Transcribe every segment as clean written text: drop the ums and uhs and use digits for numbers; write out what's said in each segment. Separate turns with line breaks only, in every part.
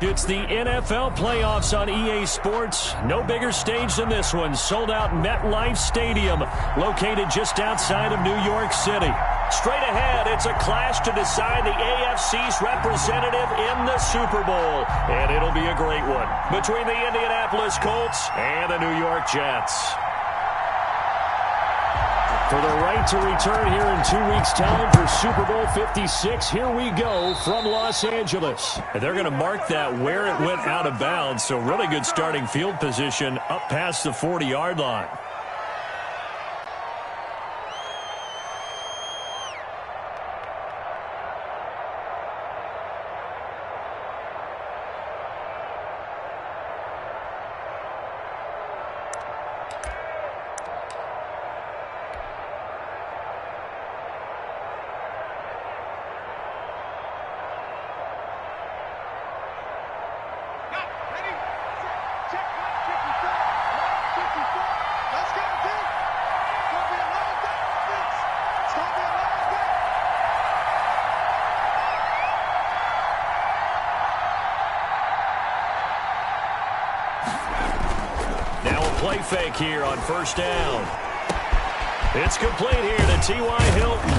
It's the NFL playoffs on EA Sports. No bigger stage than this one. Sold out MetLife Stadium, located just outside of New York City. Straight ahead, it's a clash to decide the AFC's representative in the Super Bowl. And it'll be a great one between the Indianapolis Colts and the New York Jets. For the right to return here in 2 weeks' time for Super Bowl 56, here we go from Los Angeles. And they're going to mark that where it went out of bounds, so really good starting field position up past the 40-yard line. Play fake here on first down. It's complete here to T.Y. Hilton.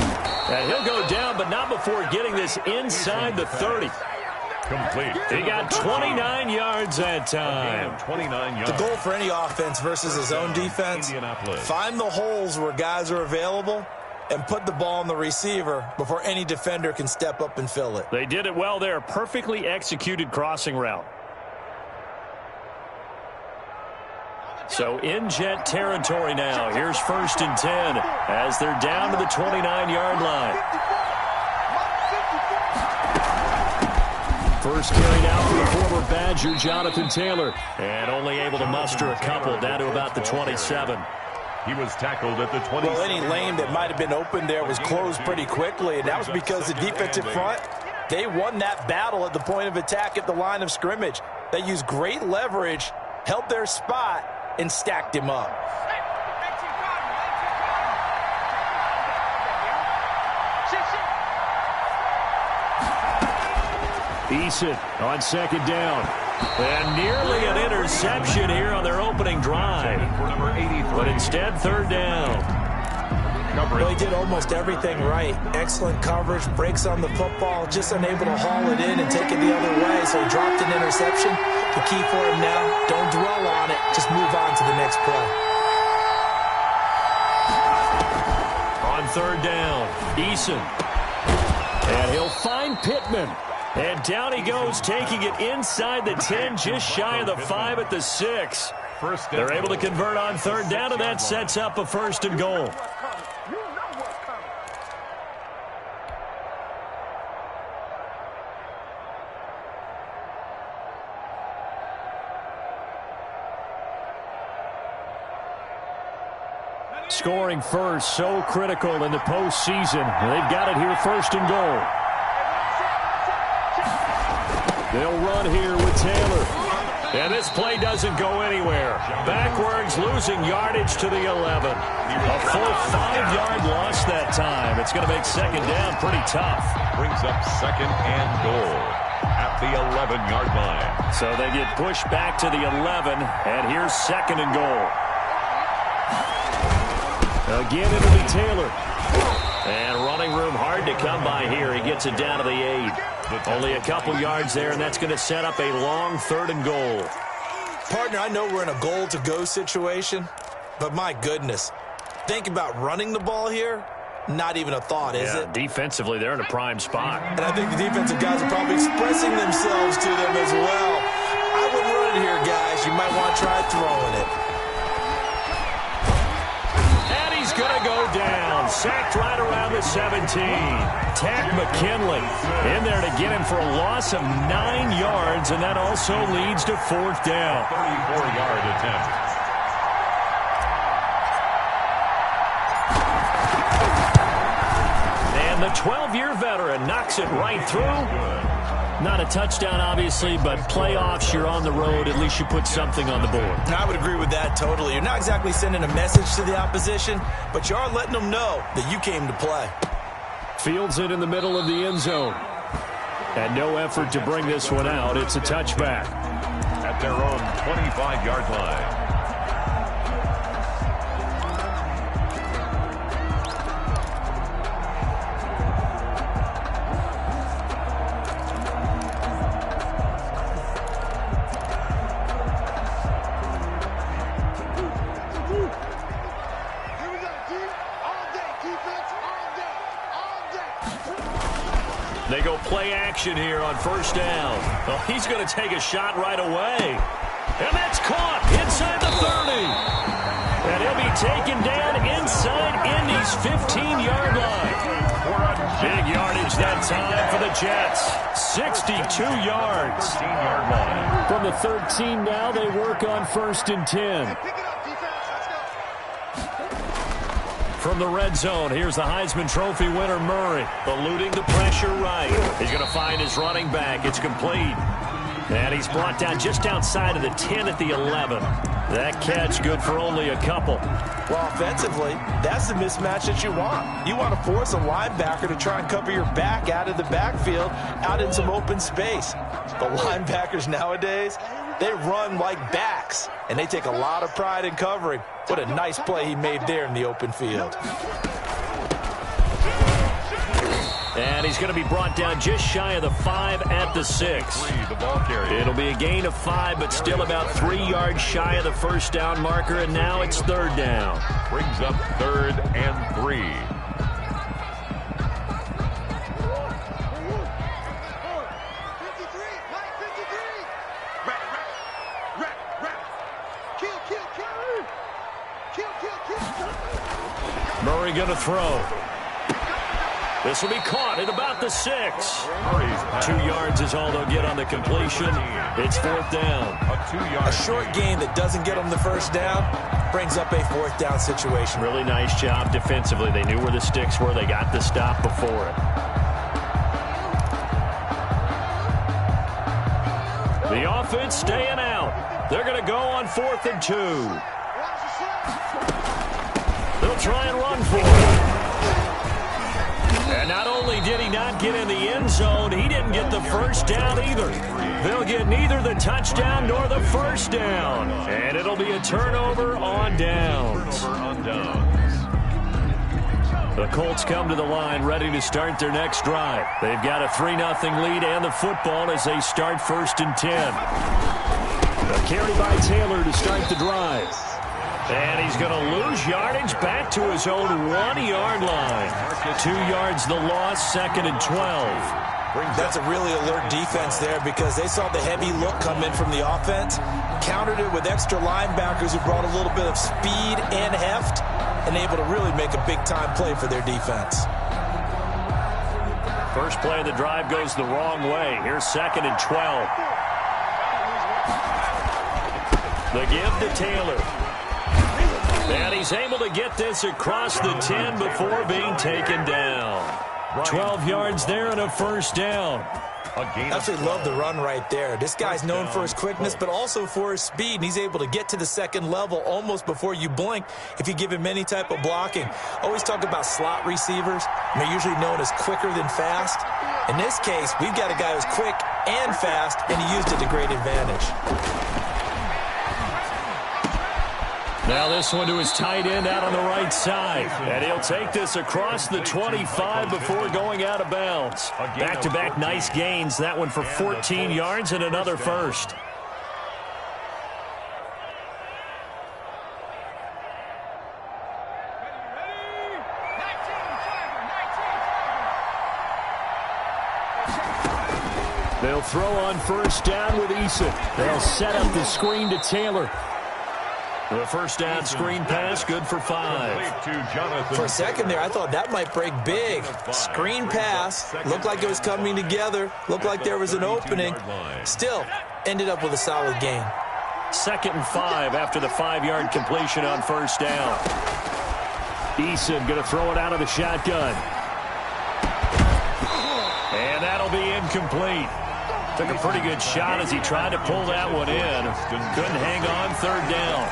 And he'll go down, but not before getting this inside the 30.
Complete.
He got 29 yards that time.
29 yards.
The goal for any offense versus his own defense, find the holes where guys are available and put the ball on the receiver before any defender can step up and fill it.
They did it well there. Perfectly executed crossing route. So in Jet territory now. Here's 1st and 10 as they're down to the 29-yard line. First carried out for the former Badger, Jonathan Taylor. And only able to muster a couple down to about the 27.
He was tackled at the 20.
Well, any lane that might have been open there was closed pretty quickly, and that was because the defensive front, they won that battle at the point of attack at the line of scrimmage. They used great leverage, held their spot, and stacked him up.
Eason on 2nd down. And nearly an interception here on their opening drive. But instead, 3rd down.
Well, he did almost everything right. Excellent coverage, breaks on the football, just unable to haul it in and take it the other way. So he dropped an interception. The key for him now, don't dwell on it. Just move on to the next play.
On 3rd down, Eason. And he'll find Pittman. And down he goes, taking it inside the 10, just shy of the 5 at the 6. They're able to convert on 3rd down, and that sets up a 1st and goal. Scoring first, so critical in the postseason. They've got it here, 1st and goal. They'll run here with Taylor. And this play doesn't go anywhere. Backwards, losing yardage to the 11. A full 5-yard loss that time. It's going to make 2nd down pretty tough.
Brings up 2nd and goal at the 11-yard line.
So they get pushed back to the 11, and here's 2nd and goal. Again, it'll be Taylor. And running room hard to come by here. He gets it down to the 8. Only a couple yards there, and that's going to set up a long 3rd and goal.
Partner, I know we're in a goal-to-go situation, but my goodness, think about running the ball here. Not even a thought, is it?
Defensively, they're in a prime spot.
And I think the defensive guys are probably expressing themselves to them as well. I wouldn't run it here, guys. You might want to try throwing it.
Going to go down. Sacked right around the 17. Tack McKinley in there to get him for a loss of 9 yards, and that also leads to 4th down.
34-yard attempt.
And the 12-year veteran knocks it right through. Not a touchdown, obviously, but playoffs, you're on the road. At least you put something on the board.
I would agree with that totally. You're not exactly sending a message to the opposition, but you are letting them know that you came to play.
Fields it in the middle of the end zone. And no effort to bring this one out. It's a touchback.
At their own 25-yard line.
They go play action here on first down. Oh, he's going to take a shot right away. And that's caught inside the 30. And he'll be taken down inside Indy's 15-yard line. Big yardage that time for the Jets. 62 yards.
15-yard line.
From the 13 now, they work on 1st and 10. From the red zone, here's the Heisman Trophy winner, Murray. Eluding the pressure right. He's going to find his running back. It's complete. And he's brought down just outside of the 10 at the 11. That catch good for only a couple.
Well, offensively, that's the mismatch that you want. You want to force a linebacker to try and cover your back out of the backfield, out in some open space. The linebackers nowadays, they run like backs, and they take a lot of pride in covering. What a nice play he made there in the open field.
And he's going to be brought down just shy of the 5 at the 6. It'll be a gain of 5, but still about 3 yards shy of the first down marker, and now it's 3rd down.
Brings up 3rd and 3.
Murray going to throw. This will be caught at about the 6. 2 yards is all they'll get on the completion. It's 4th down.
A short gain that doesn't get them the first down brings up a 4th down situation.
Really nice job defensively. They knew where the sticks were. They got the stop before it. The offense staying out. They're going to go on 4th and 2. They'll try and run for it. And not only did he not get in the end zone, he didn't get the first down either. They'll get neither the touchdown nor the first down. And it'll be a turnover on downs. The Colts come to the line ready to start their next drive. They've got a 3-0 lead and the football as they start 1st and 10. A carry by Taylor to start the drive. And he's going to lose yardage back to his own 1-yard line. 2 yards the loss, 2nd and 12.
That's a really alert defense there because they saw the heavy look come in from the offense, countered it with extra linebackers who brought a little bit of speed and heft, and able to really make a big-time play for their defense.
First play of the drive goes the wrong way. Here's 2nd and 12. The give to Taylor. And he's able to get this across the 10 before being taken down. 12 yards there and a first down.
Absolutely love the run right there. This guy's known for his quickness, but also for his speed, and he's able to get to the second level almost before you blink if you give him any type of blocking. Always talk about slot receivers, and they're usually known as quicker than fast. In this case, we've got a guy who's quick and fast, and he used it to great advantage.
Now this one to his tight end out on the right side. And he'll take this across the 25 before going out of bounds. Back-to-back nice gains. That one for 14 yards and another first. They'll throw on first down with Eason. They'll set up the screen to Taylor. The first down screen pass, good for 5.
For a second there, I thought that might break big. Screen pass, looked like it was coming together, looked like there was an opening. Still, ended up with a solid gain.
2nd and 5 after the 5-yard completion on first down. Eason going to throw it out of the shotgun. And that'll be incomplete. Took a pretty good shot as he tried to pull that one in. Couldn't hang on, 3rd down.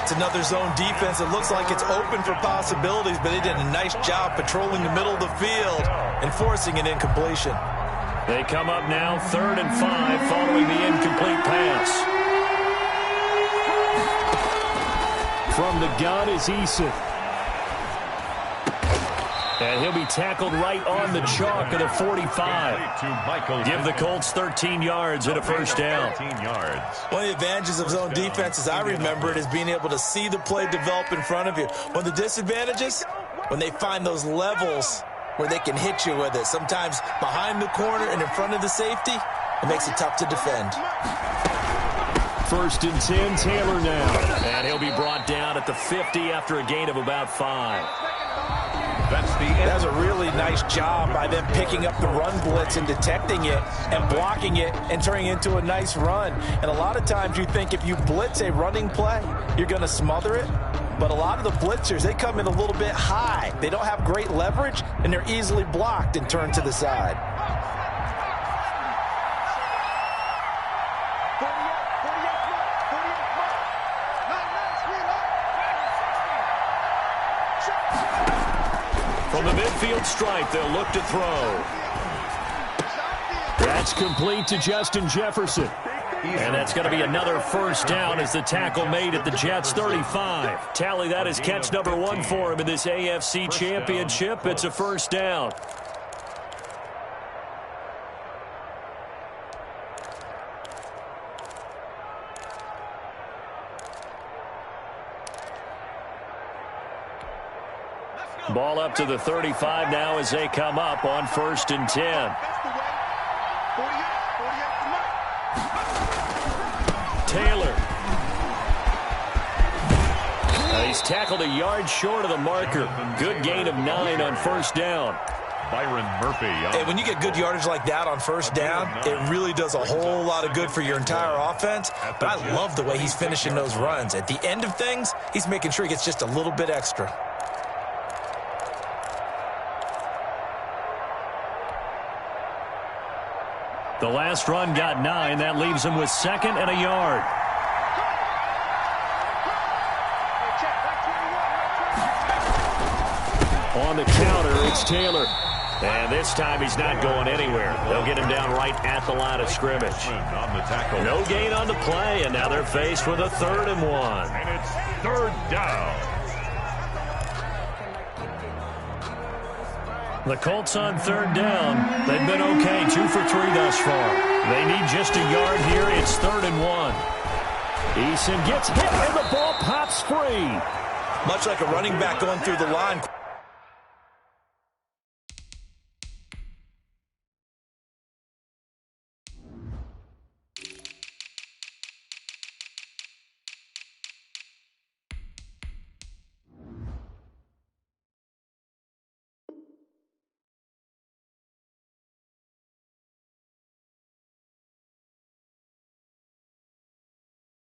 It's another zone defense. It looks like it's open for possibilities, but they did a nice job patrolling the middle of the field and forcing an incompletion.
They come up now 3rd and 5 following the incomplete pass. From the gun is Eason. And he'll be tackled right on the chalk of the 45. Give the Colts 13 yards and a first down.
One of the advantages of zone defense, as I remember it, is being able to see the play develop in front of you. One of the disadvantages, when they find those levels where they can hit you with it, sometimes behind the corner and in front of the safety, it makes it tough to defend.
1st and 10, Taylor now. And he'll be brought down at the 50 after a gain of about 5.
That's a really nice job by them picking up the run blitz and detecting it and blocking it and turning it into a nice run. And a lot of times you think if you blitz a running play, you're going to smother it. But a lot of the blitzers, they come in a little bit high. They don't have great leverage, and they're easily blocked and turned to the side.
From the midfield stripe, they'll look to throw. That's complete to Justin Jefferson. And that's going to be another first down as the tackle made at the Jets' 35. Tally that as catch number 1 for him in this AFC Championship. It's a first down. Ball up to the 35 now as they come up on 1st and 10. Taylor. He's tackled a yard short of the marker. Good gain of 9 on 1st down.
Byron Murphy.
Hey, when you get good yardage like that on 1st down, it really does a whole lot of good for your entire offense. But I love the way he's finishing those runs. At the end of things, he's making sure he gets just a little bit extra.
The last run got 9. That leaves him with 2nd and a yard. On the counter, it's Taylor. And this time he's not going anywhere. They'll get him down right at the line of scrimmage. No gain on the play, and now they're faced with a 3rd and 1.
And it's 3rd down.
The Colts on 3rd down. They've been okay, 2 for 3 thus far. They need just a yard here. It's 3rd and 1. Eason gets hit, and the ball pops free.
Much like a running back going through the line.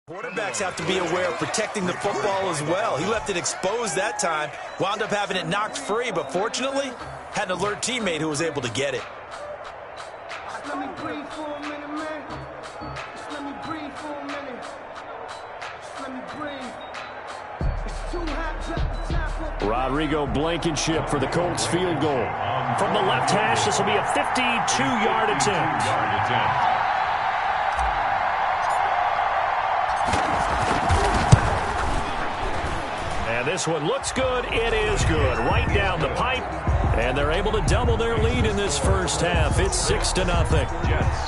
Quarterbacks have to be aware of protecting the football as well. He left it exposed that time, wound up having it knocked free, but fortunately, had an alert teammate who was able to get it.
Let me breathe for a minute, man. Just let me breathe for a minute. Just let me breathe. It's too hot to tackle.
Rodrigo Blankenship for the Colts field goal. From the left hash, this will be a 52-yard attempt. And this one looks good. It is good. Right down the pipe. And they're able to double their lead in this first half. It's 6-0.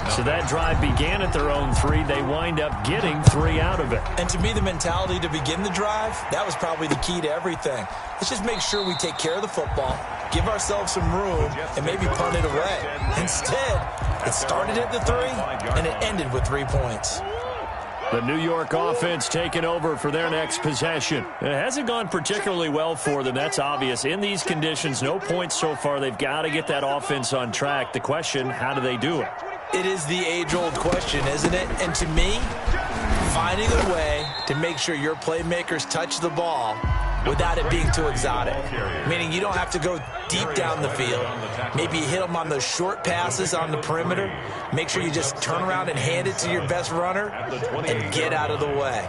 So that drive began at their own 3. They wind up getting 3 out of it.
And to me, the mentality to begin the drive, that was probably the key to everything. Let's just make sure we take care of the football, give ourselves some room, and maybe punt it away. Instead, it started at the 3, and it ended with 3 points.
The New York offense taking over for their next possession. It hasn't gone particularly well for them. That's obvious. In these conditions, no points so far. They've got to get that offense on track. The question, how do they do it?
It is the age-old question, isn't it? And to me, finding a way to make sure your playmakers touch the ball without it being too exotic. Meaning you don't have to go deep down the field. Maybe you hit them on those short passes on the perimeter. Make sure you just turn around and hand it to your best runner and get out of the way.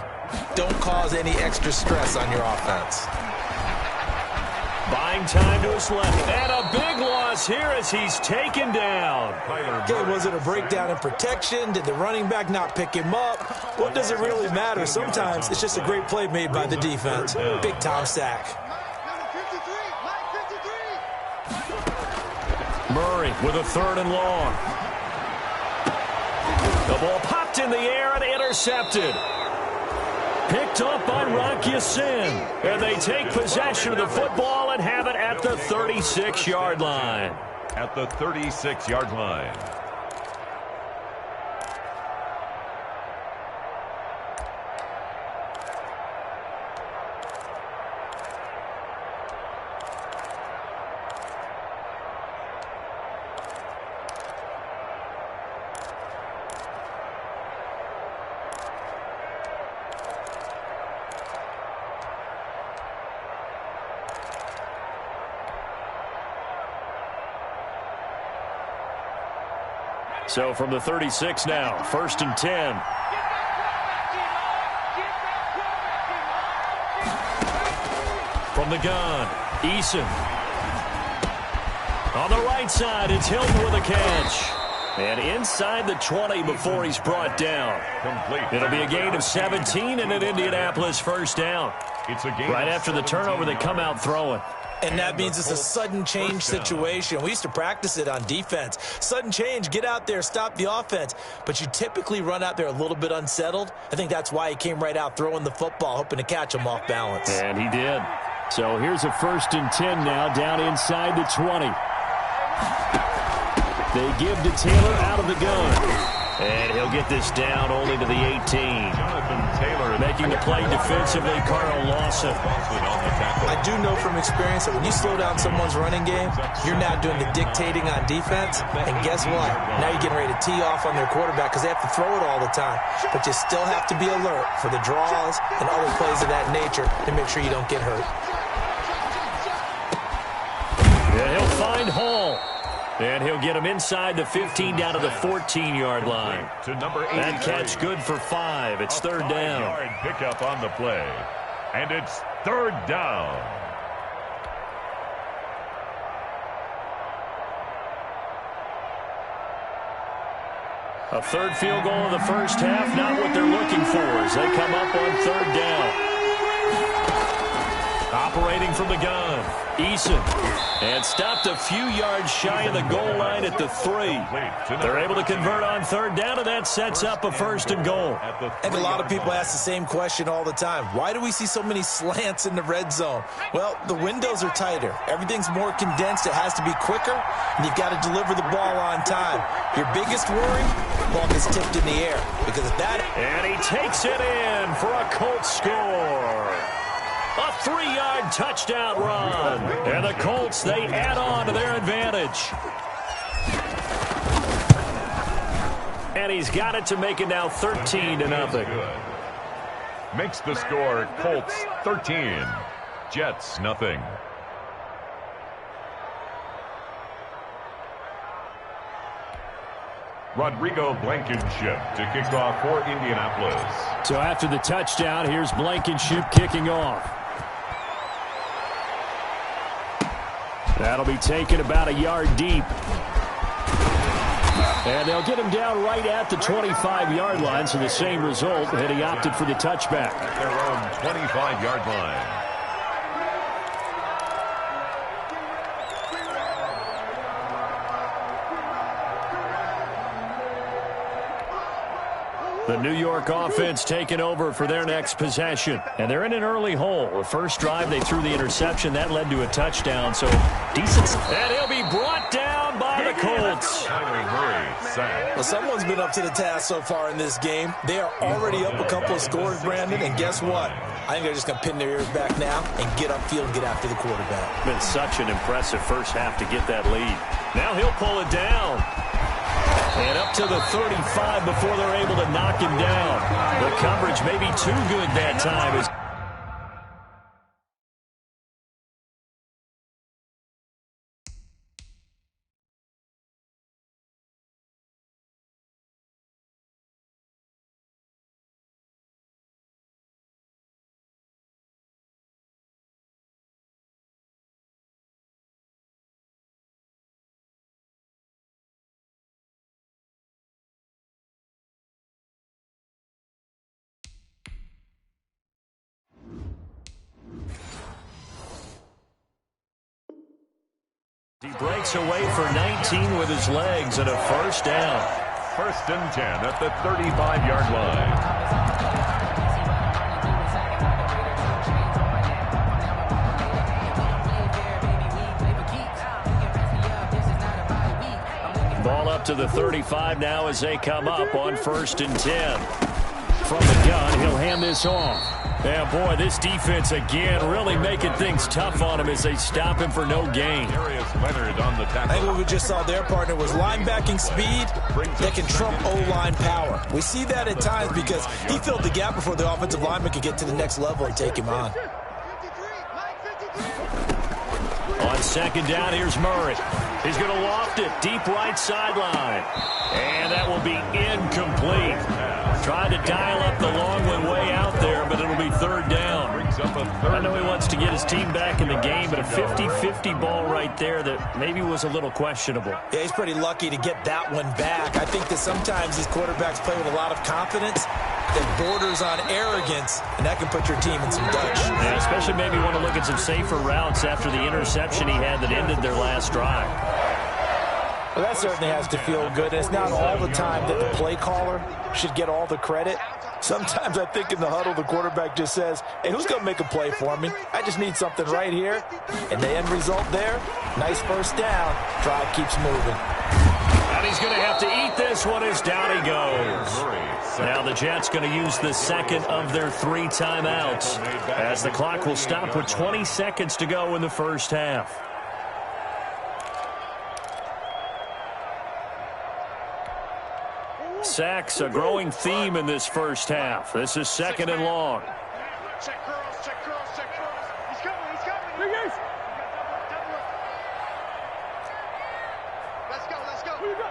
Don't cause any extra stress on your offense.
By Buying time to his left. And a big loss here as he's taken down.
Okay, was it a breakdown in protection? Did the running back not pick him up? What does it really matter? Sometimes it's just a great play made by the defense. Big time sack.
Murray with a 3rd and long. The ball popped in the air and intercepted. Picked up by Rocky Sin. And they take possession of the football and have it at the 36-yard line.
At the 36-yard line.
So from the 36 now, 1st and 10. From the gun, Eason. On the right side, it's Hilton with a catch. And inside the 20 before he's brought down. It'll be a gain of 17 and an Indianapolis 1st down. Right after the turnover, they come out throwing.
And that means it's a sudden change situation. We used to practice it on defense. Sudden change, get out there, stop the offense. But you typically run out there a little bit unsettled. I think that's why he came right out throwing the football, hoping to catch him off balance.
And he did. So here's a 1st and 10 now, down inside the 20. They give to Taylor out of the gun. And he'll get this down only to the 18. Making the play defensively, Carl Lawson.
I do know from experience that when you slow down someone's running game, you're now doing the dictating on defense. And guess what? Now you're getting ready to tee off on their quarterback because they have to throw it all the time. But you still have to be alert for the draws and other plays of that nature to make sure you don't get hurt.
Yeah, he'll find Hall. And he'll get him inside the 15 down to the 14-yard line. That catch good for 5. It's 3rd down.
5-yard pickup on the play. And it's 3rd down.
A 3rd field goal in the 1st half, not what they're looking for as they come up on 3rd down. Operating from the gun, Eason. And stopped a few yards shy of the goal line at the 3. They're able to convert on 3rd down, and that sets up a 1st and goal.
And a lot of people ask the same question all the time. Why do we see so many slants in the red zone? Well, the windows are tighter. Everything's more condensed. It has to be quicker, and you've got to deliver the ball on time. Your biggest worry, the ball gets tipped in the air. Because of that...
And he takes it in for a Colts score. A 3-yard touchdown run. And the Colts, they add on to their advantage. And he's got it to make it now 13-0.
Makes the score Colts 13, Jets nothing. Rodrigo Blankenship to kick off for Indianapolis.
So after the touchdown, here's Blankenship kicking off. That'll be taken about a yard deep. And they'll get him down right at the 25-yard line, so the same result, and he opted for the touchback.
At their own 25-yard line.
The New York offense taking over for their next possession. And they're in an early hole. The first drive, they threw the interception. That led to a touchdown, so decent. And he'll be brought down by the Colts.
Well, someone's been up to the task so far in this game. They are already up a couple of scores, Brandon, and guess what? I think they're just going to pin their ears back now and get upfield and get after the quarterback.
Been such an impressive first half to get that lead. Now he'll pull it down. And up to the 35 before they're able to knock him down. The coverage may be too good that time. breaks away for 19 with his legs and a first down.
1st and 10 at the 35-yard line.
Ball up to the 35 now as they come up on 1st and 10. From the gun, he'll hand this off. Yeah, boy, this defense again really making things tough on him as they stop him for no gain.
I think what we just saw their partner was linebacking speed that can trump O-line power. We see that at times because he filled the gap before the offensive lineman could get to the next level and take him on.
On 2nd down, here's Murray. He's going to loft it deep right sideline. And that will be incomplete. Tried to dial up the long one way out there, but it'll be 3rd down. I know he wants to get his team back in the game, but a 50-50 ball right there that maybe was a little questionable.
Yeah, he's pretty lucky to get that one back. I think that sometimes these quarterbacks play with a lot of confidence that borders on arrogance, and that can put your team in some dutch.
Yeah, especially maybe want to look at some safer routes after the interception he had that ended their last drive.
Well, that certainly has to feel good. It's not all the time that the play caller should get all the credit. Sometimes I think in the huddle, the quarterback just says, hey, who's going to make a play for me? I just need something right here. And the end result there, nice first down. Drive keeps moving.
And he's going to have to eat this one as down he goes. Now the Jets going to use the 2nd of their 3 timeouts as the clock will stop with 20 seconds to go in the first half. Sacks, a growing theme in this first half. This is 2nd and long.
Check curls, check curls, check curls. He's coming, he's coming. Here he is. Let's go, let's go. Who you got?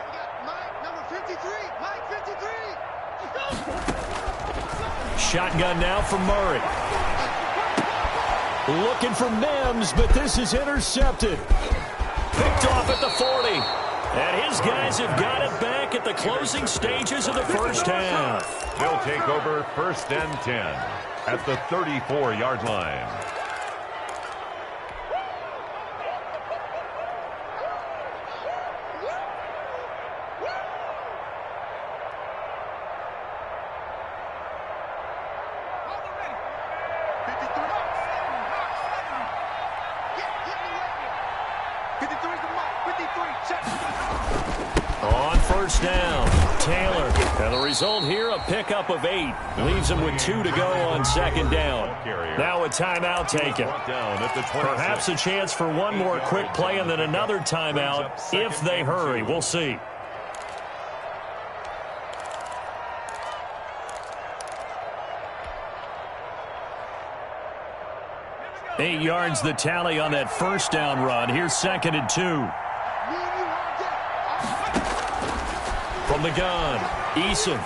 We got Mike, number 53. Mike, 53. Let's go.
Shotgun now from Murray. Looking for Mims, but this is intercepted. Picked off at the 40. And his guys have got it back at the closing stages of the first half.
They'll take over 1st and 10 at the 34-yard line.
On 1st down, Taylor. And the result here, a pickup of 8. Leaves him with 2 to go on 2nd down. Now a timeout taken. Perhaps a chance for one more quick play and then another timeout if they hurry. We'll see. Eight yards the tally on that first down run. Here's 2nd and 2. From the gun, Eason.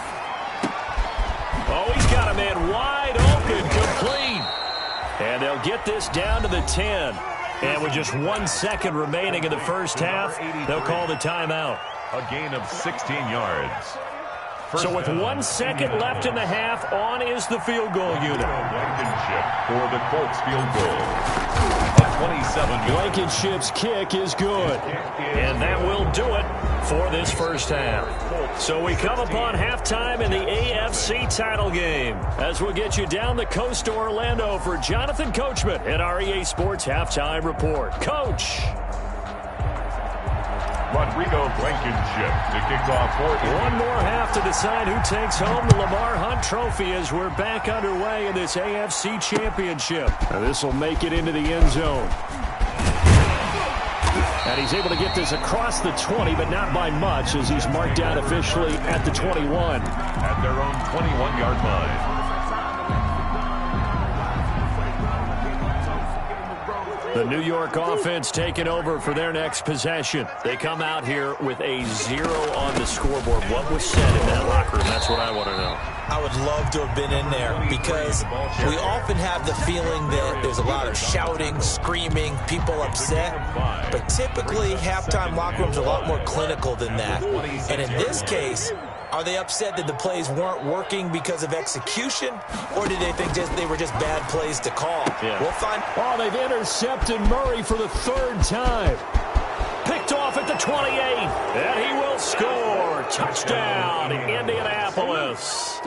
Oh, he's got a man wide open, complete. And they'll get this down to the 10. And with just 1 second remaining in the first half, they'll call the timeout.
A gain of 16 yards.
So with 1 second left in the half, on is the field goal unit.
Blankenship for the Colts field goal. A 27.
Blankenship's kick is good. And that will do it for this first half. So we come upon halftime in the AFC title game as we'll get you down the coast to Orlando for Jonathan Coachman at our EA Sports Halftime Report. Coach.
Rodrigo Blankenship to kick off for
one more half to decide who takes home the Lamar Hunt Trophy as we're back underway in this AFC Championship. Now this will make it into the end zone. And he's able to get this across the 20, but not by much as he's marked down officially at the 21.
At their own 21-yard line.
The New York offense taking over for their next possession. They come out here with a 0 on the scoreboard. What was said in that locker room? That's what I want to know.
I would love to have been in there because we often have the feeling that there's a lot of shouting, screaming, people upset. But typically, halftime locker rooms are a lot more clinical than that. And in this case, are they upset that the plays weren't working because of execution, or did they think they were just bad plays to call?
Yeah.
We'll find.
Oh, they've intercepted Murray for the 3rd time. Picked off at the 28, and he will score. Touchdown, Indianapolis.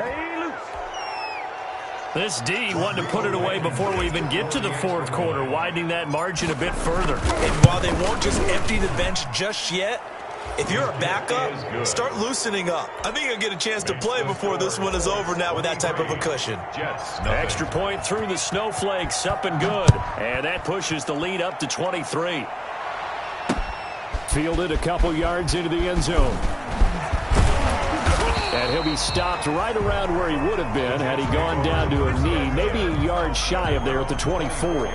This D wanted to put it away before we even get to the fourth quarter, widening that margin a bit further.
And while they won't just empty the bench just yet, if you're a backup, start loosening up. I think you'll get a chance to play before this one is over now with that type of a cushion.
Extra point through the snowflakes, up and good. And that pushes the lead up to 23. Fielded a couple yards into the end zone. And he'll be stopped right around where he would have been had he gone down to a knee, maybe a yard shy of there at the 24.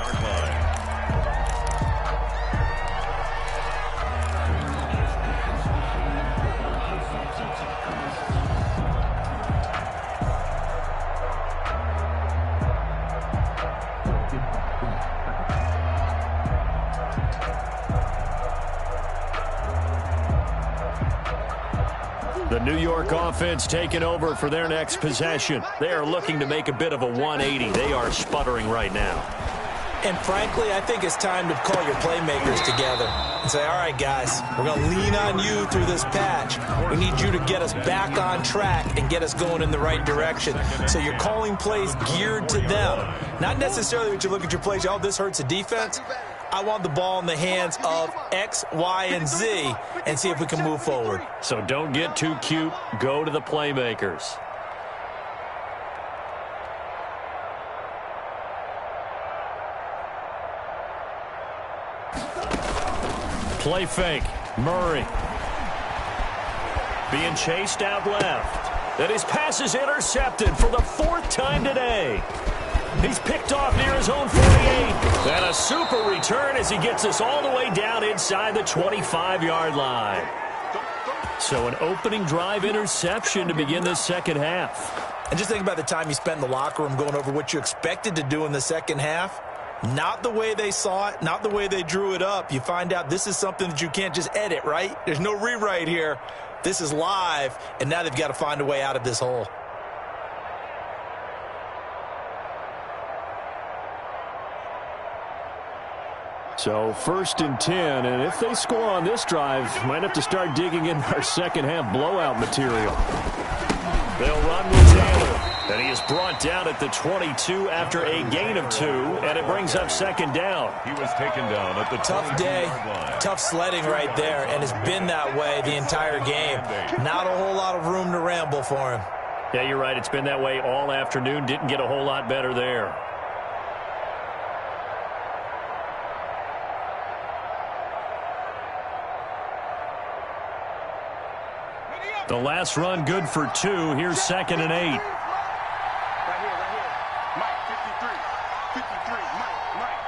The New York offense taking over for their next possession. They are looking to make a bit of a 180. They are sputtering right now.
And frankly, I think it's time to call your playmakers together and say, all right, guys, we're going to lean on you through this patch. We need you to get us back on track and get us going in the right direction. So you're calling plays geared to them. Not necessarily that you look at your plays, oh, this hurts the defense. I want the ball in the hands of X, Y, and Z and see if we can move forward.
So don't get too cute. Go to the playmakers. Play fake. Murray. Being chased out left. And his pass is intercepted for the fourth time today. He's picked off near his own 48. And a super return as he gets us all the way down inside the 25-yard line. So an opening drive interception to begin this second half.
And just think about the time you spent in the locker room going over what you expected to do in the second half. Not the way they saw it, not the way they drew it up. You find out this is something that you can't just edit, right? There's no rewrite here. This is live, and now they've got to find a way out of this hole.
So 1st and 10, and if they score on this drive, might have to start digging in our second half blowout material. They'll run with Taylor, and he is brought down at the 22 after a gain of 2, and it brings up second down.
He was taken down at the
tough day, tough sledding right there, and it's been that way the entire game. Not a whole lot of room to ramble for him.
Yeah, you're right. It's been that way all afternoon. Didn't get a whole lot better there. The last run good for 2. Here's 2nd and 8.
Right here. Mike, 53. 53. Mike.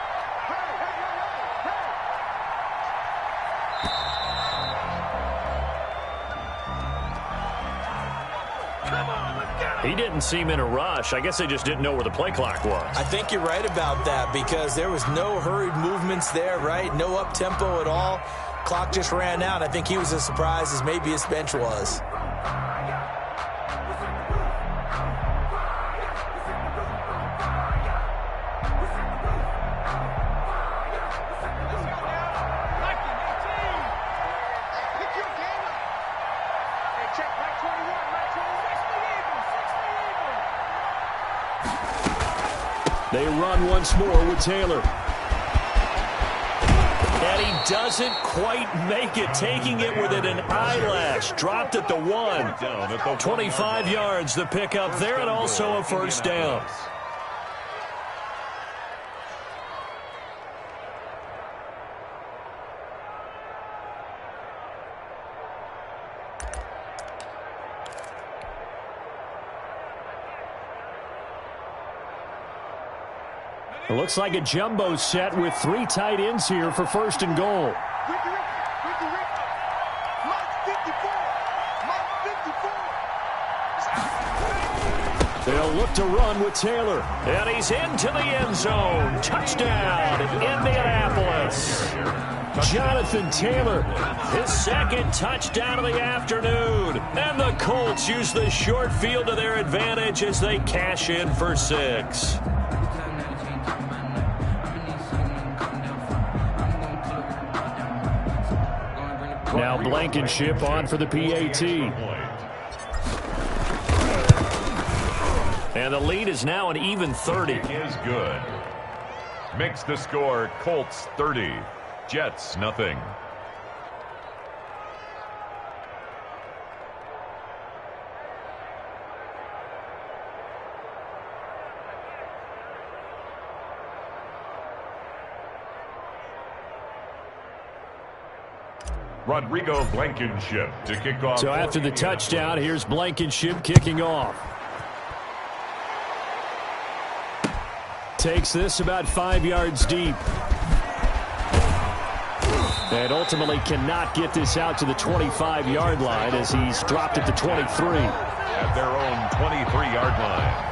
Come on, let's get it.
He didn't seem in a rush. I guess they just didn't know where the play clock was.
I think you're right about that because there was no hurried movements there, right? No up-tempo at all. Clock just ran out. I think he was as surprised as maybe his bench was.
They run once more with Taylor. And he doesn't quite make it, taking it within an eyelash. Dropped at the 1. 25 yards, the pickup there, and also a first down. It looks like a jumbo set with 3 tight ends here for 1st and goal. They'll look to run with Taylor. And he's into the end zone. Touchdown, Indianapolis. Jonathan Taylor, his 2nd touchdown of the afternoon. And the Colts use the short field to their advantage as they cash in for 6. Now Blankenship on for the PAT. And the lead is now an even 30.
Is good. Makes the score Colts 30, Jets nothing. Rodrigo Blankenship to kick off.
So after the touchdown, here's Blankenship kicking off. Takes this about 5 yards deep. And ultimately cannot get this out to the 25-yard line as he's dropped at the 23.
At their own 23-yard line.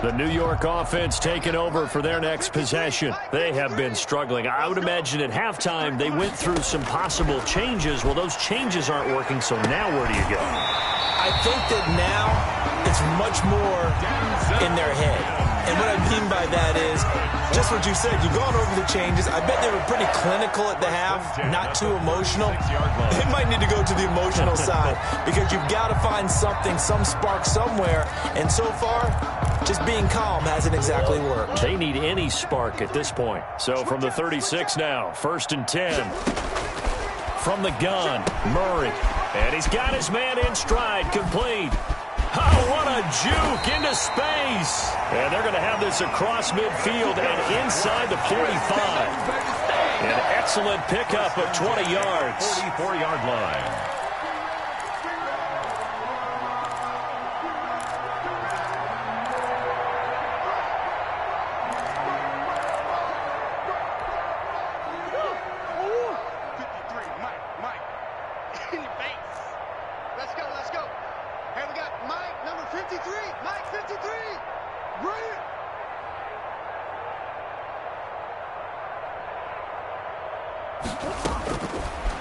The New York offense taking over for their next possession. They have been struggling. I would imagine at halftime they went through some possible changes. Well, those changes aren't working, so now where do you go?
I think that now it's much more in their head. And what I mean by that is just what you said. You've gone over the changes. I bet they were pretty clinical at the half, not too emotional. They might need to go to the emotional side because you've got to find something, some spark somewhere. And so far, just being calm hasn't exactly worked.
They need any spark at this point. So from the 36 now, 1st and 10. From the gun, Murray. And he's got his man in stride, complete. Oh, what a juke into space. And they're going to have this across midfield and inside the 45. An excellent pickup of 20 yards.
44-yard line.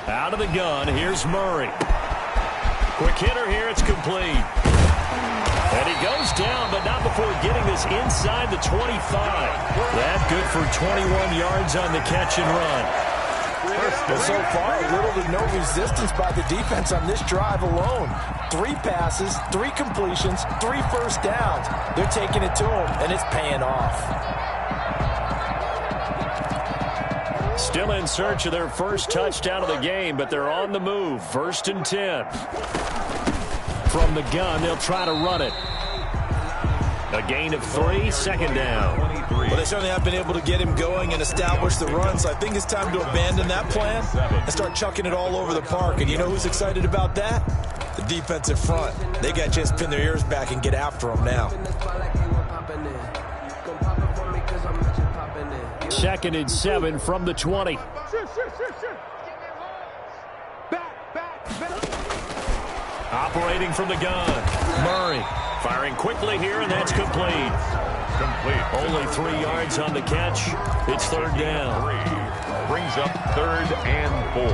Out of the gun, here's Murray. Quick hitter here, it's complete. And he goes down, but not before getting this inside the 25. That good for 21 yards on the catch and run.
Well, so far, little to no resistance by the defense on this drive alone. 3 passes, 3 completions, 3 first downs. They're taking it to him, and it's paying off.
Still in search of their first touchdown of the game, but they're on the move. 1st and 10. From the gun, they'll try to run it. A gain of 3, 2nd down.
Well, they certainly have been able to get him going and establish the run, so I think it's time to abandon that plan and start chucking it all over the park. And you know who's excited about that? The defensive front. They got a chance to pin their ears back and get after him now.
2nd and 7 from the 20. Operating from the gun. Murray firing quickly here, and that's complete. Only 3 yards on the catch. It's 3rd down.
Brings up 3rd and 4.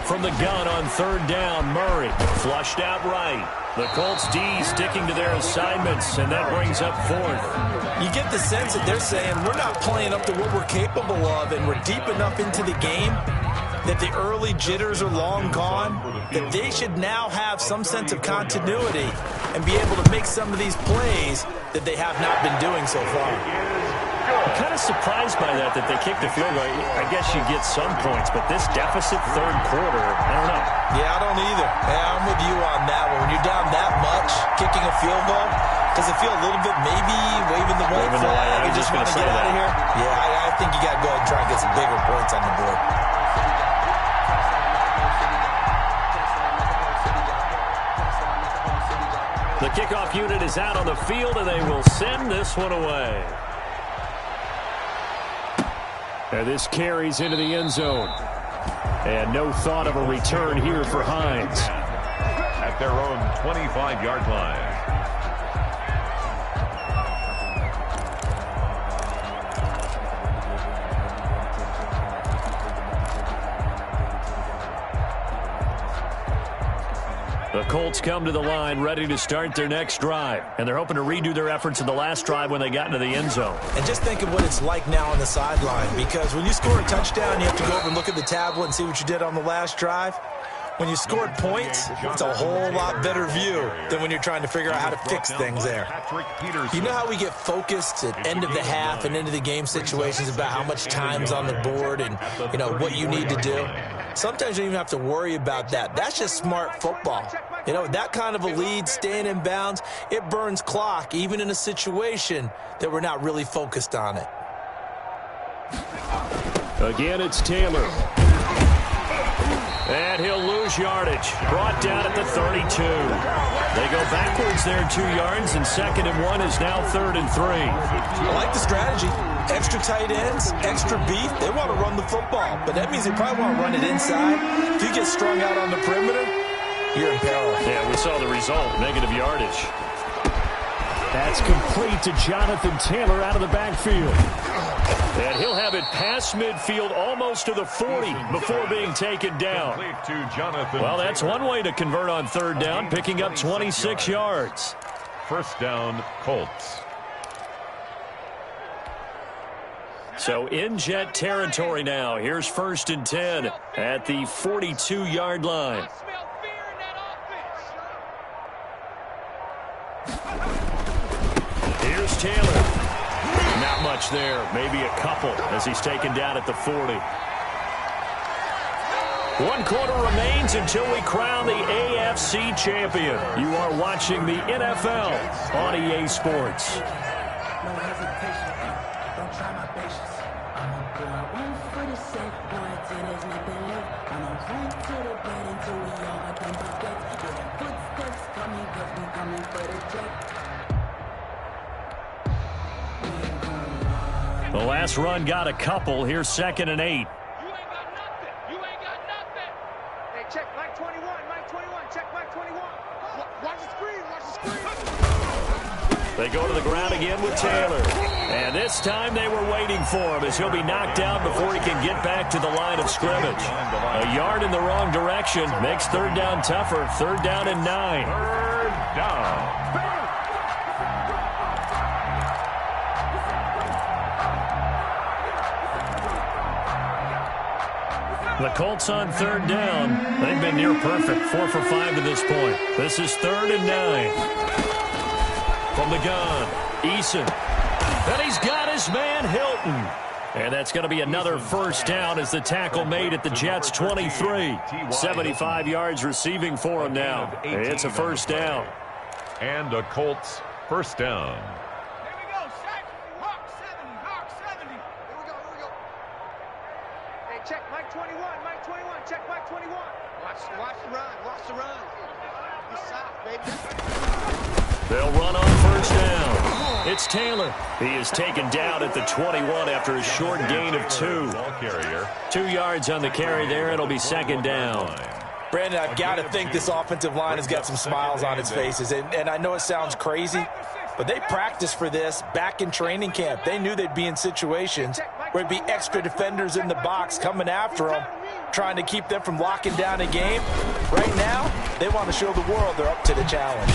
From the gun on 3rd down, Murray flushed out right. The Colts D sticking to their assignments, and that brings up 4th.
You get the sense that they're saying we're not playing up to what we're capable of, and we're deep enough into the game that the early jitters are long gone, that they should now have some sense of continuity and be able to make some of these plays that they have not been doing so far.
I'm kind of surprised by that they kicked the field goal. I guess you get some points, but this deficit 3rd quarter, I don't know.
Yeah, I don't either. Yeah, I'm with you on that one. When you're down that much, kicking a field goal, does it feel a little bit maybe waving the white flag and just want to get out of here? Yeah, I think you got to go ahead and try and get some bigger points on the board.
The kickoff unit is out on the field, and they will send this one away. And this carries into the end zone. And no thought of a return here for Hines.
At their own 25-yard line.
The Colts come to the line ready to start their next drive, and they're hoping to redo their efforts in the last drive when they got into the end zone.
And just think of what it's like now on the sideline, because when you score a touchdown, you have to go over and look at the tablet and see what you did on the last drive. When you scored points, it's a whole lot better view than when you're trying to figure out how to fix things there. You know how we get focused at end of the half and into the game situations about how much time's on the board and, what you need to do? Sometimes you don't even have to worry about that. That's just smart football. That kind of a lead, staying in bounds, it burns clock, even in a situation that we're not really focused on it.
Again, it's Taylor. And he'll lose yardage. Brought down at the 32. They go backwards there 2 yards, and 2nd and 1 is now 3rd and 3.
I like the strategy. Extra tight ends, extra beef. They want to run the football, but that means they probably want to run it inside. If you get strung out on the perimeter, you're in peril.
Yeah, we saw the result, negative yardage. That's complete to Jonathan Taylor out of the backfield. And he'll have it past midfield almost to the 40 before being taken down. Well, that's one way to convert on 3rd down, picking up 26 yards.
1st down, Colts.
So in Jet territory now. Here's 1st and 10 at the 42-yard line. Here's Taylor. Not much there. Maybe a couple as he's taken down at the 40. 1 quarter remains until we crown the AFC champion. You are watching the NFL on EA Sports.
No hesitation. Don't try my patience. I'ma go out one for the sake, boy, till there's nothing left. I'ma run to the bed until we all got them baskets. Hear the footsteps coming, cause we coming for the check.
The last run got a couple. Here's 2nd and 8.
You ain't got nothing. You ain't got nothing. Hey, check Mike 21. Mike 21. Check Mike 21. Watch the screen. Watch the screen.
They go to the ground again with Taylor. And this time they were waiting for him as he'll be knocked down before he can get back to the line of scrimmage. A yard in the wrong direction makes 3rd down tougher. 3rd down and 9.
3rd down.
The Colts on 3rd down. They've been near perfect. 4 for 5 to this point. This is 3rd and 9. From the gun, Eason. And he's got his man, Hilton. And that's going to be another 1st down as the tackle made at the Jets' 23. 75 yards receiving for him now. It's a 1st down.
And a Colts 1st down.
Here we go, Shaq. Hawk 70. Hawk 70. Here we go. Hey, check Mike 21. Mike 21. Check Mike 21. Watch the run. Watch the run. You soft, baby.
They'll run on 1st down. It's Taylor. He is taken down at the 21 after a short gain of 2. 2 yards on the carry there. It'll be 2nd down.
Brandon, I've got to think this offensive line has got some smiles on its faces. And I know it sounds crazy, but they practiced for this back in training camp. They knew they'd be in situations where it'd be extra defenders in the box coming after them, trying to keep them from locking down a game. Right now, they want to show the world they're up to the challenge.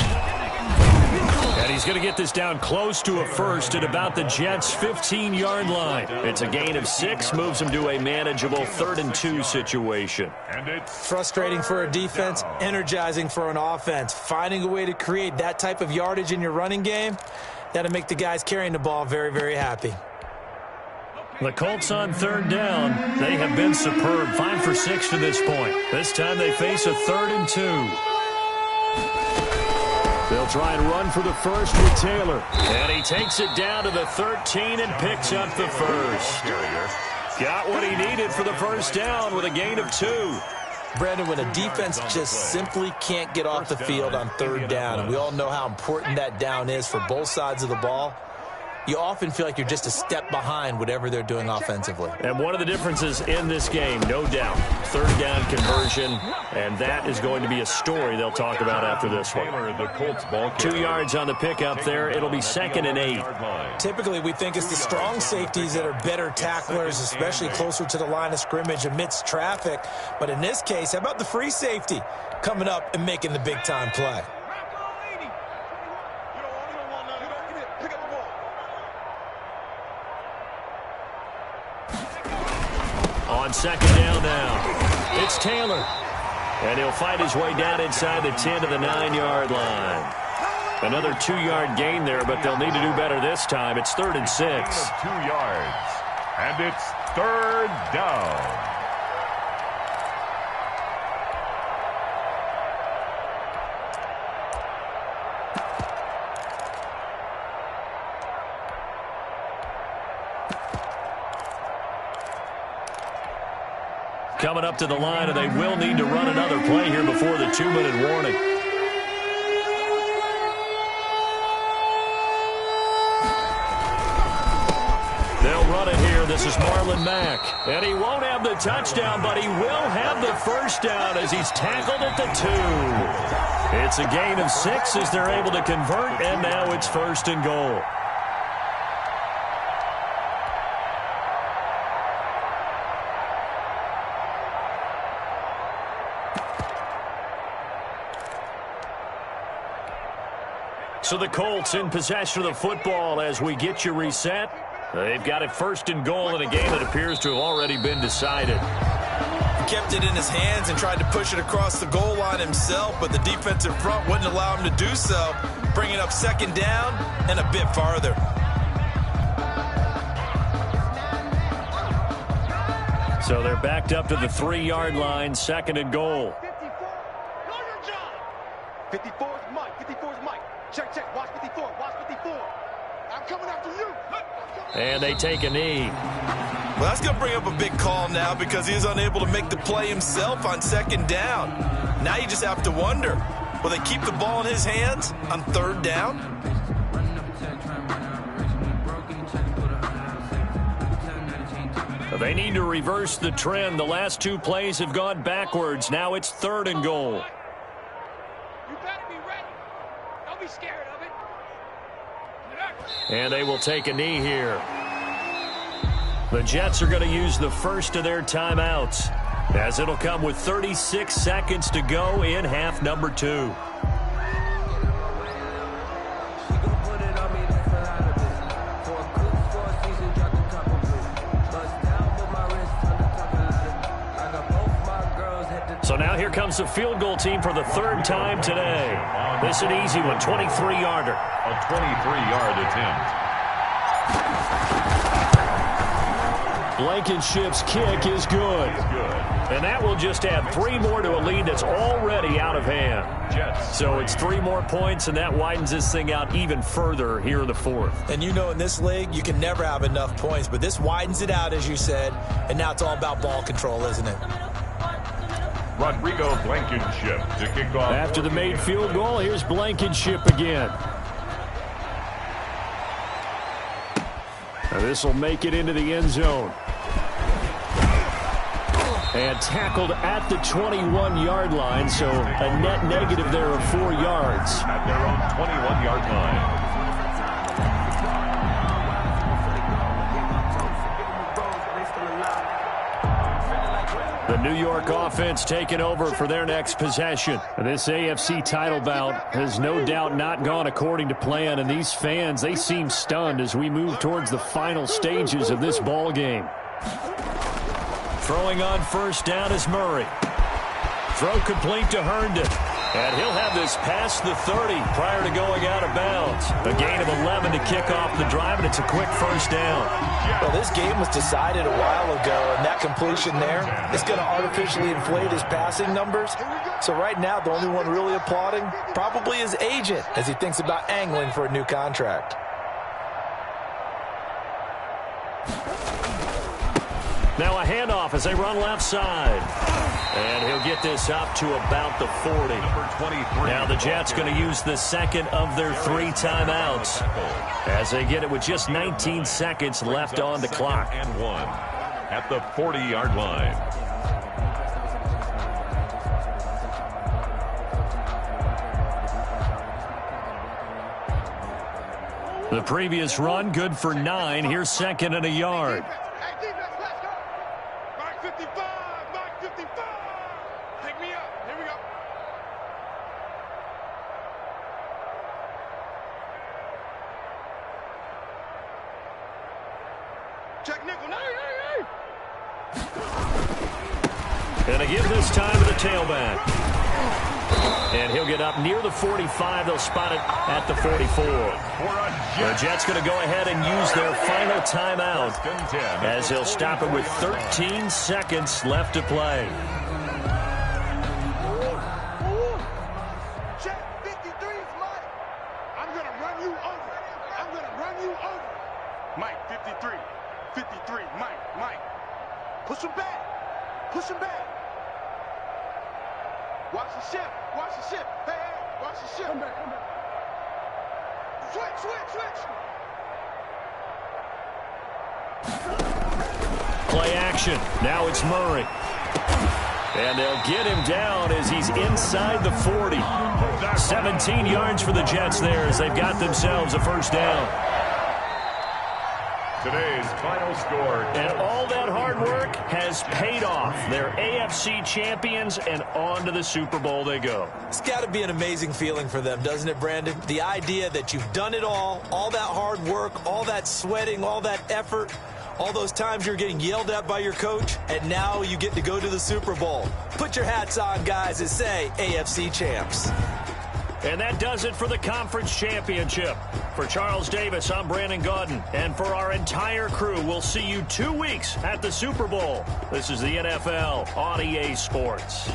And he's going to get this down close to a 1st at about the Jets' 15-yard line. It's a gain of 6, moves him to a manageable 3rd and 2 situation.
And it's
Frustrating for a defense, energizing for an offense. Finding a way to create that type of yardage in your running game, that'll make the guys carrying the ball very, very happy.
The Colts on 3rd down. They have been superb. 5 for 6 to this point. This time they face a 3rd and 2. They'll try and run for the 1st with Taylor. And he takes it down to the 13 and picks up the 1st. Got what he needed for the 1st down with a gain of 2.
Brandon, when a defense just simply can't get off the field on 3rd down, and we all know how important that down is for both sides of the ball, you often feel like you're just a step behind whatever they're doing offensively.
And one of the differences in this game, no doubt, third down conversion, and that is going to be a story they'll talk about after this one.
The Colts ball
2 yards on the pickup there. It'll be 2nd and 8.
Typically, we think it's the strong safeties that are better tacklers, especially closer to the line of scrimmage amidst traffic. But in this case, how about the free safety coming up and making the big-time play?
On 2nd down now, it's Taylor. And he'll fight his way down inside the 10 to the 9-yard line. Another 2-yard gain there, but they'll need to do better this time. It's 3rd and 6.
2 yards. And it's 3rd down.
Coming up to the line, and they will need to run another play here before the 2-minute warning. They'll run it here. This is Marlon Mack. And he won't have the touchdown, but he will have the first down as he's tackled at the 2. It's a gain of 6 as they're able to convert, and now it's 1st and goal. So the Colts in possession of the football as we get you reset. They've got it 1st and goal in a game that appears to have already been decided.
He kept it in his hands and tried to push it across the goal line himself, but the defensive front wouldn't allow him to do so, bringing up 2nd down and a bit farther.
So they're backed up to the 3-yard line, 2nd and goal.
54 is Mike. 54 is Mike. Check. Watch 54. Watch 54. I'm coming after you.
And they take a knee.
Well, that's going to bring up a big call now because he is unable to make the play himself on 2nd down. Now you just have to wonder, will they keep the ball in his hands on 3rd down?
They need to reverse the trend. The last 2 plays have gone backwards. Now it's 3rd and goal.
You better be ready. Don't be scared of it.
And they will take a knee here. The Jets are going to use the first of their timeouts, as it'll come with 36 seconds to go in half number 2. So now here comes the field goal team for the 3rd time today. This is an easy one, 23-yarder.
A 23-yard attempt.
Blankenship's kick is good. And that will just add 3 more to a lead that's already out of hand. So it's 3 more points, and that widens this thing out even further here in the 4th.
And you know in this league, you can never have enough points, but this widens it out, as you said, and now it's all about ball control, isn't it?
Rodrigo Blankenship to kick off.
After the made field goal, here's Blankenship again. Now this will make it into the end zone. And tackled at the 21-yard line, so a net negative there of 4 yards.
At their own 21-yard line.
The New York offense taking over for their next possession. This AFC title bout has no doubt not gone according to plan, and these fans, they seem stunned as we move towards the final stages of this ball game. Throwing on 1st down is Murray. Throw complete to Herndon. And he'll have this past the 30 prior to going out of bounds. A gain of 11 to kick off the drive, and it's a quick 1st down.
Well, this game was decided a while ago, and that completion there is going to artificially inflate his passing numbers. So right now, the only one really applauding probably his agent as he thinks about angling for a new contract.
Now a handoff as they run left side. And he'll get this up to about the 40. Now the Jets going to use the second of their 3 timeouts as they get it with just 19 seconds left on the clock.
And 1 at the 40-yard line.
The previous run good for 9. Here's second and a yard.
Hey, defense, let's go. Mark 55, Mark 55. Pick me up. Here we go. Check nickel. Hey.
And they give this time to the tailback. And he'll get up near the 45. They'll spot it at the 44. The Jets going to go ahead and use their final timeout as they'll stop it with 13 seconds left to play.
Check 53 is Mike. I'm going to run you over. I'm going to run you over. Mike, 53. 53, Mike. Push him back. Push him back. Watch the ship. Watch the ship. Hey, watch the ship. Come back. Switch.
Play action. Now it's Murray. And they'll get him down as he's inside the 40. 17 yards for the Jets there as they've got themselves a first down.
Today's final score.
And all that hard work has paid off. They're AFC champions, and on to the Super Bowl they go.
It's got to be an amazing feeling for them, doesn't it, Brandon? The idea that you've done it all that hard work, all that sweating, all that effort, all those times you're getting yelled at by your coach, and now you get to go to the Super Bowl. Put your hats on, guys, and say AFC champs.
And that does it for the conference championship. For Charles Davis, I'm Brandon Gaudin. And for our entire crew, we'll see you 2 weeks at the Super Bowl. This is the NFL on EA Sports.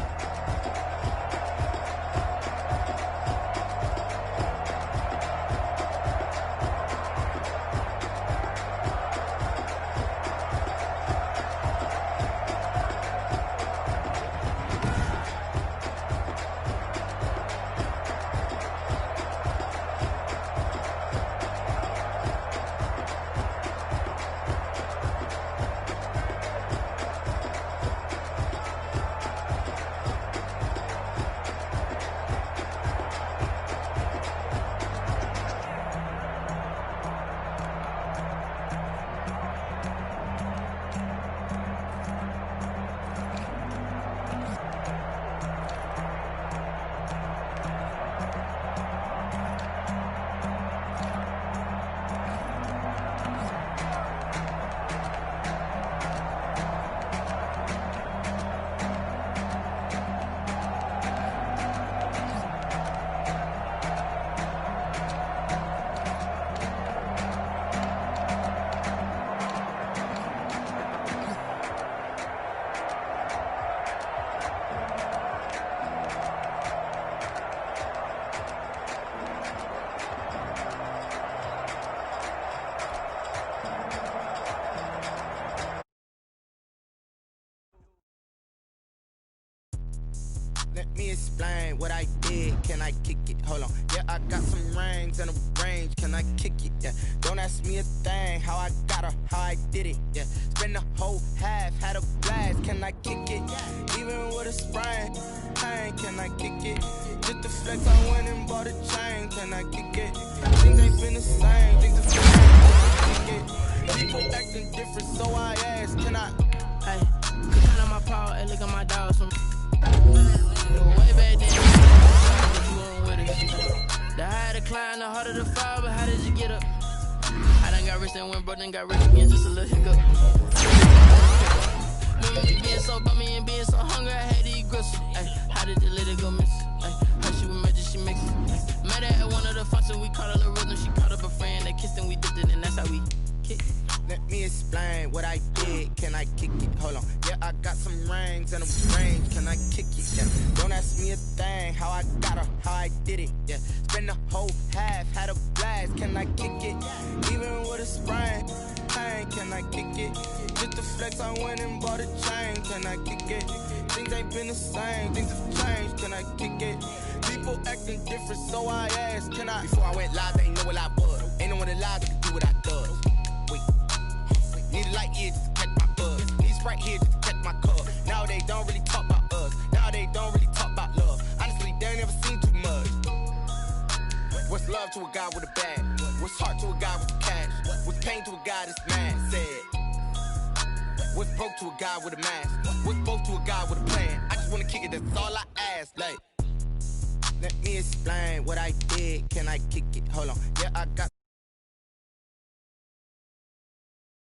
Let me explain what I did. Can I kick it? Hold on. Yeah, I got some rings and a range. Can I kick it? Yeah. Don't ask me a thing. How I got her, how I did it. Yeah. Spend the whole half, had a blast. Can I kick it? Even with a sprain, pain. Can I kick it? Just the flex, I went and bought a chain. Can I kick it? Things ain't been the same. Things are still kick it. People acting different, so I asked, can I?
Hey, kind of my paw, and look at my dogs from. Way back then, you going with it. The higher the climb, the harder the fall, but how did you get up? I done got rich and went broke, then got rich again, just a little hiccup. Remember me being so bummy and being so hungry, I had to eat gristle. Ay, how did the lady go miss? Ay, how she was magic, she mixed it. Met her at one of the functions, we caught her the rhythm, she caught up a friend, they kissed and we dipped it, and that's how we kicked it.
Let me explain what I did. Can I kick it? Hold on. Yeah, I got some rings and a range. Can I kick it? Yeah. Don't ask me a thing. How I got her, how I did it. Yeah. Spend the whole half, had a blast. Can I kick it? Even with a sprain, pain, can I kick it? Just to flex, I went and bought a chain, can I kick it? Things ain't been the same, things have changed, can I kick it? People acting different, so I asked, can I? Before I went live, they ain't know what I was. Ain't no one alive that can do what I does. Wait, need a light here just to catch my buzz. Need Sprite here just to catch my cup. Now they don't really talk about us. Now they don't really talk about love. Honestly, they ain't never seen too much. What's love to a guy with a bag? What's heart to a guy with cash? What's pain to a guy that's mad? Said. What's broke to a guy with a mask? What's both to a guy with a plan? I just wanna kick it, that's all I ask. Like, let me explain what I did. Can I kick it? Hold on. Yeah, I got